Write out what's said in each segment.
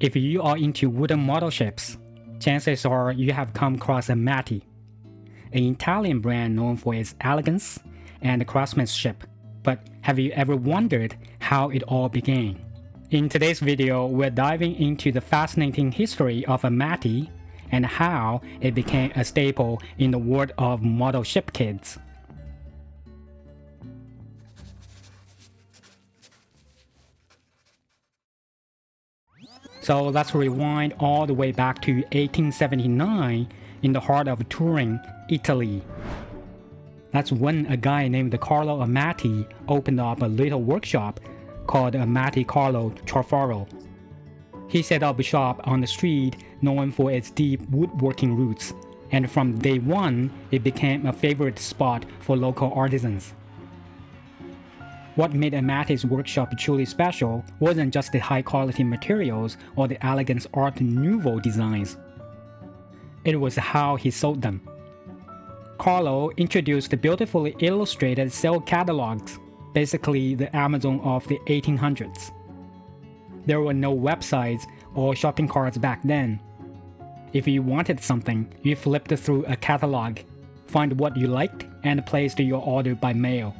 If you are into wooden model ships, chances are you have come across Amati, an Italian brand known for its elegance and craftsmanship. But have you ever wondered how it all began? In today's video, we're diving into the fascinating history of Amati and how it became a staple in the world of model ship kits. So let's rewind all the way back to 1879 in the heart of Turin, Italy. That's when a guy named Carlo Amati opened up a little workshop called Amati Carlo Trafaro. He set up a shop on the street known for its deep woodworking roots, and from day one, it became a favorite spot for local artisans. What made Amati's workshop truly special wasn't just the high-quality materials or the elegant Art Nouveau designs. It was how he sold them. Carlo introduced beautifully illustrated sale catalogs, basically the Amazon of the 1800s. There were no websites or shopping carts back then. If you wanted something, you flipped through a catalog, find what you liked, and placed your order by mail.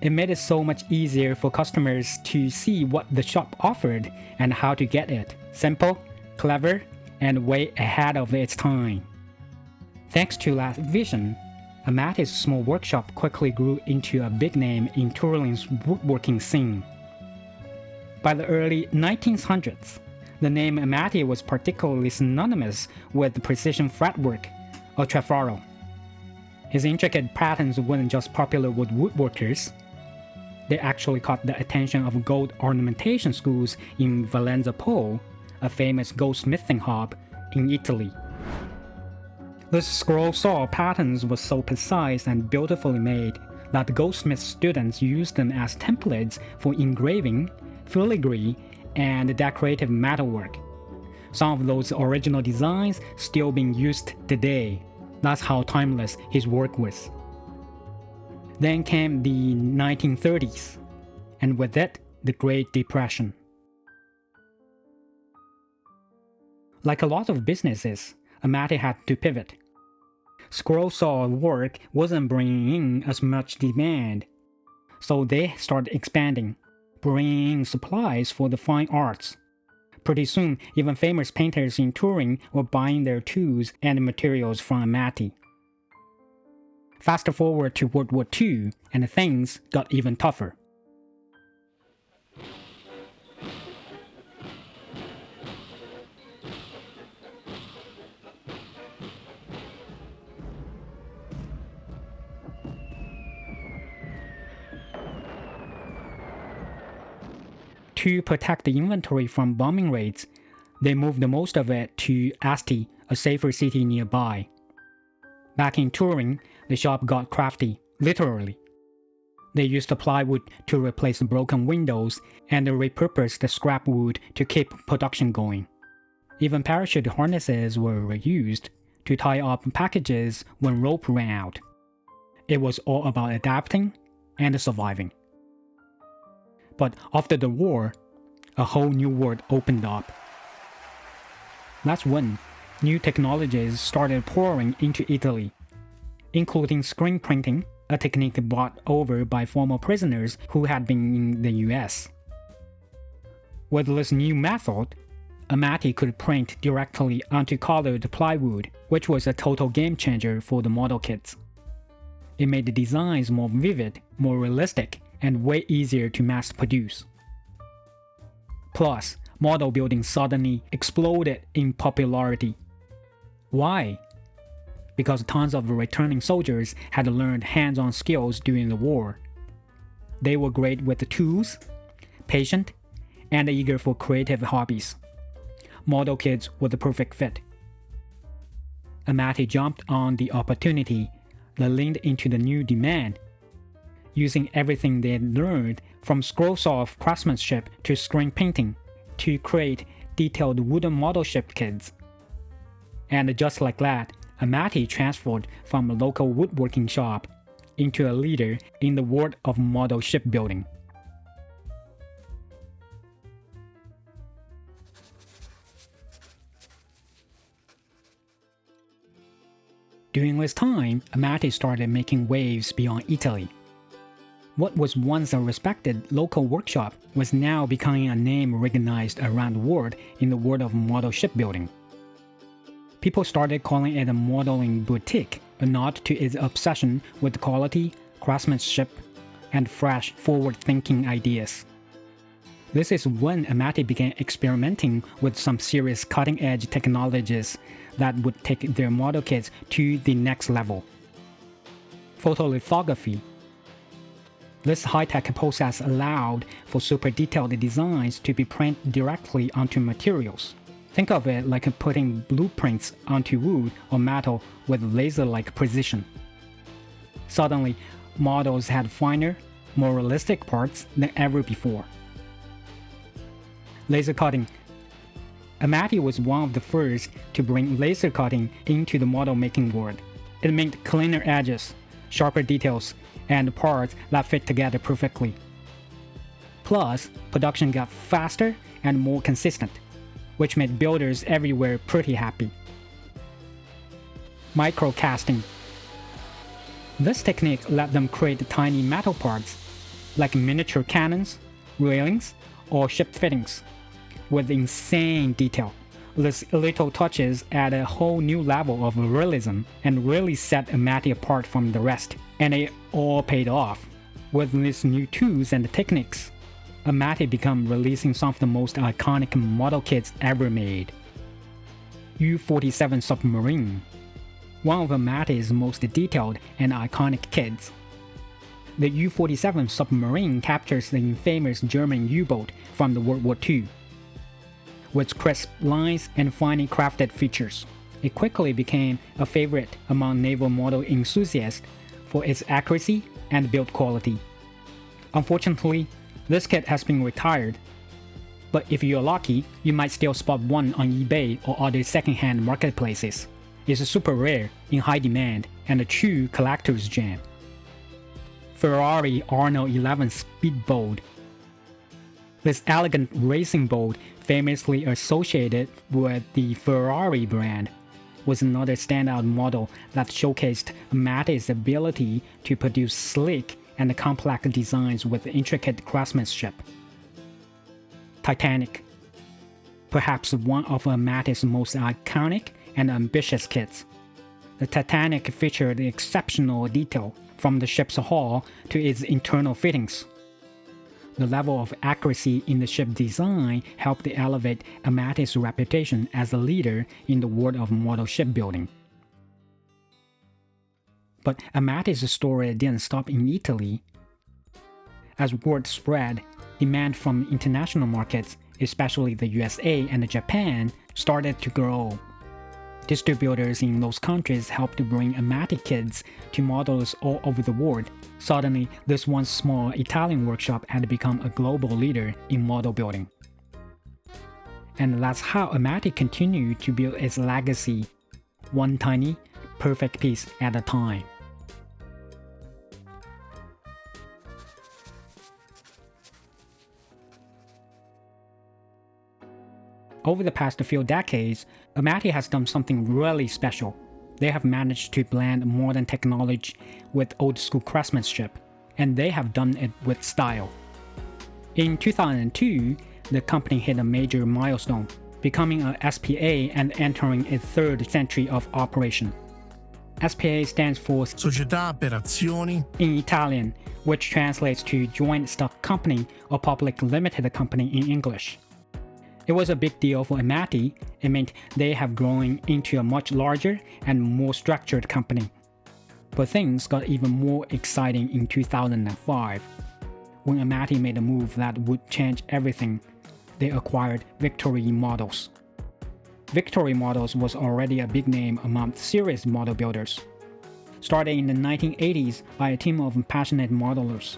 It made it so much easier for customers to see what the shop offered and how to get it. Simple, clever, and way ahead of its time. Thanks to that vision, Amati's small workshop quickly grew into a big name in Turin's woodworking scene. By the early 1900s, the name Amati was particularly synonymous with precision fretwork, or Trafaro. His intricate patterns weren't just popular with woodworkers. They actually caught the attention of gold ornamentation schools in Valenza Po, a famous goldsmithing hub in Italy. The scroll saw patterns were so precise and beautifully made that goldsmith students used them as templates for engraving, filigree, and decorative metalwork. Some of those original designs still being used today. That's how timeless his work was. Then came the 1930s, and with it, the Great Depression. Like a lot of businesses, Amati had to pivot. Scroll saw work wasn't bringing in as much demand, so they started expanding, bringing in supplies for the fine arts. Pretty soon, even famous painters in Turin were buying their tools and materials from Amati. Fast forward to World War II, and things got even tougher. To protect the inventory from bombing raids, they moved most of it to Asti, a safer city nearby. Back in Turin, the shop got crafty, literally. They used plywood to replace broken windows and repurposed the scrap wood to keep production going. Even parachute harnesses were reused to tie up packages when rope ran out. It was all about adapting and surviving. But after the war, a whole new world opened up. That's when new technologies started pouring into Italy, including screen printing, a technique brought over by former prisoners who had been in the US. With this new method, Amati could print directly onto colored plywood, which was a total game changer for the model kits. It made the designs more vivid, more realistic, and way easier to mass produce. Plus, model building suddenly exploded in popularity. Why? Because tons of returning soldiers had learned hands-on skills during the war. They were great with the tools, patient, and eager for creative hobbies. Model kits were the perfect fit. Amati jumped on the opportunity that leaned into the new demand, using everything they had learned from scroll saw craftsmanship to screen painting to create detailed wooden model ship kits. And just like that, Amati transformed from a local woodworking shop into a leader in the world of model shipbuilding. During this time, Amati started making waves beyond Italy. What was once a respected local workshop was now becoming a name recognized around the world in the world of model shipbuilding. People started calling it a modeling boutique, a nod to its obsession with quality, craftsmanship, and fresh, forward-thinking ideas. This is when Amati began experimenting with some serious cutting-edge technologies that would take their model kits to the next level. Photolithography. This high-tech process allowed for super detailed designs to be printed directly onto materials. Think of it like putting blueprints onto wood or metal with laser-like precision. Suddenly, models had finer, more realistic parts than ever before. Laser cutting. Amati was one of the first to bring laser cutting into the model-making world. It meant cleaner edges, sharper details, and parts that fit together perfectly. Plus, production got faster and more consistent, which made builders everywhere pretty happy. Microcasting. This technique let them create tiny metal parts, like miniature cannons, railings, or ship fittings, with insane detail. These little touches add a whole new level of realism and really set Amati apart from the rest, and it all paid off. With these new tools and techniques, Amati began releasing some of the most iconic model kits ever made. U-47 submarine. One of Amati's most detailed and iconic kits. The U-47 submarine captures the infamous German U-boat from the World War II. With crisp lines and finely crafted features, it quickly became a favorite among naval model enthusiasts for its accuracy and build quality. Unfortunately, this kit has been retired, but if you're lucky, you might still spot one on eBay or other second-hand marketplaces. It's super rare, in high demand, and a true collector's gem. Ferrari Arno 11 Speedboat. This elegant racing boat, famously associated with the Ferrari brand, was another standout model that showcased Amati's ability to produce sleek and complex designs with intricate craftsmanship. Titanic. Perhaps one of Amati's most iconic and ambitious kits. The Titanic featured exceptional detail from the ship's hull to its internal fittings. The level of accuracy in the ship design helped elevate Amati's reputation as a leader in the world of model shipbuilding. But Amati's story didn't stop in Italy. As word spread, demand from international markets, especially the USA and Japan, started to grow. Distributors in those countries helped to bring Amati kits to models all over the world. Suddenly, this once small Italian workshop had become a global leader in model building. And that's how Amati continued to build its legacy, one tiny, perfect piece at a time. Over the past few decades, Amati has done something really special. They have managed to blend modern technology with old-school craftsmanship, and they have done it with style. In 2002, the company hit a major milestone, becoming a SPA and entering its third century of operation. SPA stands for Società per Azioni in Italian, which translates to Joint Stock Company or Public Limited Company in English. It was a big deal for Amati. It meant they have grown into a much larger and more structured company. But things got even more exciting in 2005, when Amati made a move that would change everything. They acquired Victory Models. Victory Models was already a big name among serious model builders, started in the 1980s by a team of passionate modelers.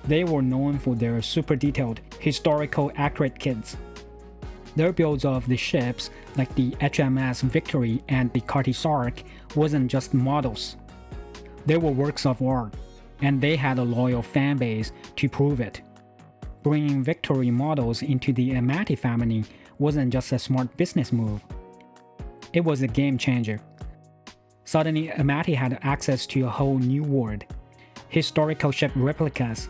They were known for their super detailed, historical accurate kits. Their builds of the ships, like the HMS Victory and the Sark, wasn't just models. They were works of art, and they had a loyal fan base to prove it. Bringing Victory Models into the Amati family wasn't just a smart business move. It was a game changer. Suddenly, Amati had access to a whole new world: historical ship replicas.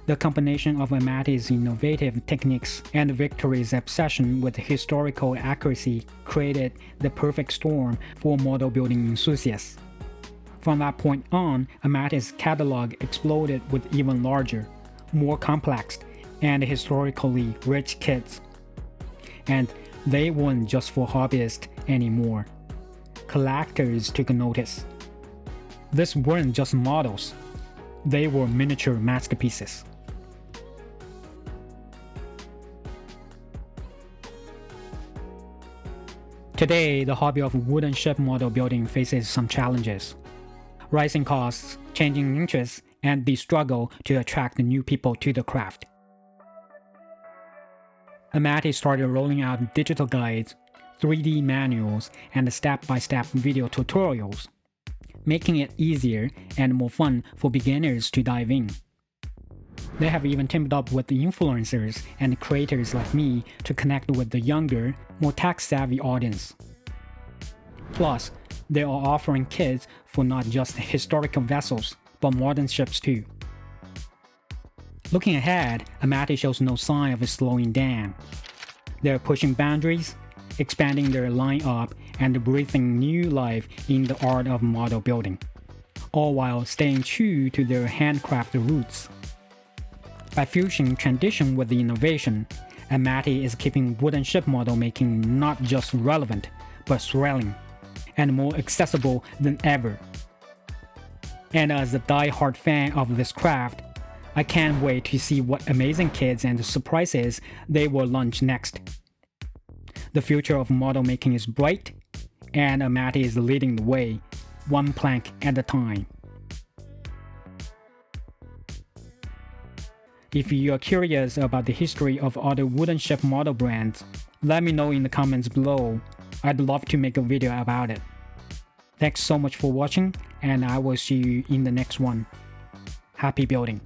The combination of Amati's innovative techniques and Victory's obsession with historical accuracy created the perfect storm for model building enthusiasts. From that point on, Amati's catalog exploded with even larger, more complex, and historically rich kits. And they weren't just for hobbyists anymore. Collectors took notice. These weren't just models, they were miniature masterpieces. Today, the hobby of wooden ship model building faces some challenges: rising costs, changing interests, and the struggle to attract new people to the craft. Amati started rolling out digital guides, 3D manuals, and step-by-step video tutorials, making it easier and more fun for beginners to dive in. They have even teamed up with the influencers and creators like me to connect with the younger, more tech-savvy audience. Plus, they are offering kits for not just historical vessels, but modern ships too. Looking ahead, Amati shows no sign of slowing down. They're pushing boundaries, expanding their lineup, and breathing new life in the art of model building, all while staying true to their handcrafted roots. By fusing tradition with the innovation, Amati is keeping wooden ship model making not just relevant, but thrilling, and more accessible than ever. And as a die-hard fan of this craft, I can't wait to see what amazing kits and surprises they will launch next. The future of model making is bright, and Amati is leading the way, one plank at a time. If you are curious about the history of other wooden ship model brands, let me know in the comments below. I'd love to make a video about it. Thanks so much for watching, and I will see you in the next one. Happy building!